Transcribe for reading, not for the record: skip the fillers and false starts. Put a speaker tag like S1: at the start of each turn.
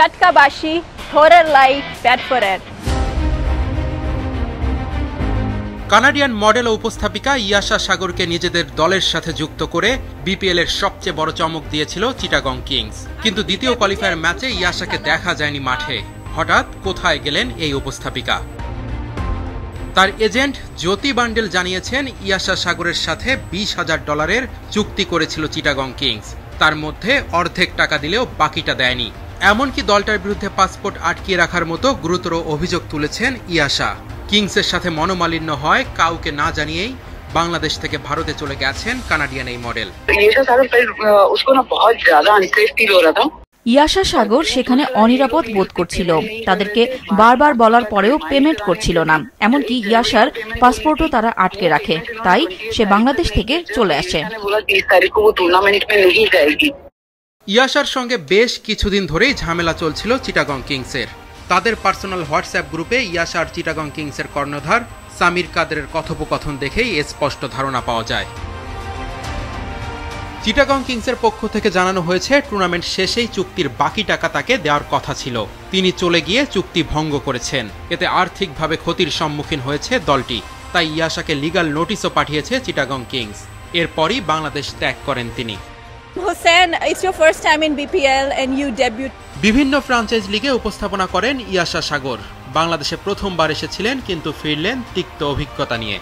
S1: Chatkabashi, Thorerlai, Bedford.
S2: Canadian model ও উপস্থাপিকা ইয়াশা সাগরকে নিজেদের দলের সাথে যুক্ত করে বিপিএল এর সবচেয়ে বড় চমক দিয়েছিল চিটাগং কিংস, কিন্তু দ্বিতীয় কোয়ালিফায়ার ম্যাচে ইয়াশাকে দেখা যায়নি মাঠে। হঠাৎ কোথায় গেলেন এই উপস্থাপিকা? তার এজেন্ট জ্যোতি বান্ডেল জানিয়েছেন ইয়াশা সাগরের সাথে $20,000 চুক্তি করেছিল চিটাগং কিংস। তার মধ্যে অর্ধেক টাকা দিলেও বাকিটা দেয়নি। এমনকি দলটার বিরুদ্ধে পাসপোর্ট আটকিয়ে রাখার মতো গুরুতর অভিযোগ তুলেছেন ইয়াশা। কিংসের সাথে মনোমালিন্য হয় কাউকে না জানিয়েই বাংলাদেশ থেকে ভারতে চলে গেছেন কানাডিয়ান এই মডেল।
S3: ইয়াশা সাগর সেখানে অনিরাপদ বোধ করছিল, তাদেরকে বারবার বলার পরেও পেমেন্ট করছিল না। এমনকি ইয়াশার পাসপোর্টও তারা আটকে রাখে, তাই সে বাংলাদেশ থেকে চলে আসে।
S2: ইয়াশার সঙ্গে বেশ কিছুদিন ধরেই ঝামেলা চলছিল চিটাগং কিংসের। তাদের পার্সোনাল হোয়াটসঅ্যাপ গ্রুপে ইয়াশা আর চিটাগং কিংসের কর্ণধার সামির কাদেরের কথোপকথন দেখেই স্পষ্ট ধারণা পাওয়া যায়। চিটাগং কিংসের পক্ষ থেকে জানানো হয়েছে টুর্নামেন্ট শেষেই চুক্তির বাকি টাকা তাকে দেওয়ার কথা ছিল। তিনি চলে গিয়ে চুক্তি ভঙ্গ করেছেন। এতে আর্থিকভাবে ক্ষতির সম্মুখীন হয়েছে দলটি। তাই ইয়াশাকে লিগ্যাল নোটিশও পাঠিয়েছে চিটাগং কিংস। এরপরই বাংলাদেশ ত্যাগ করেন তিনি।
S1: Hussain, it's your first time in BPL and you debut.
S2: বিভিন্ন ফ্রাঞ্চাইজ লিগে উপস্থাপনা করেন ইয়াশা সাগর। বাংলাদেশে প্রথমবার এসেছিলেন, কিন্তু ফিরলেন তিক্ত অভিজ্ঞতা নিয়ে।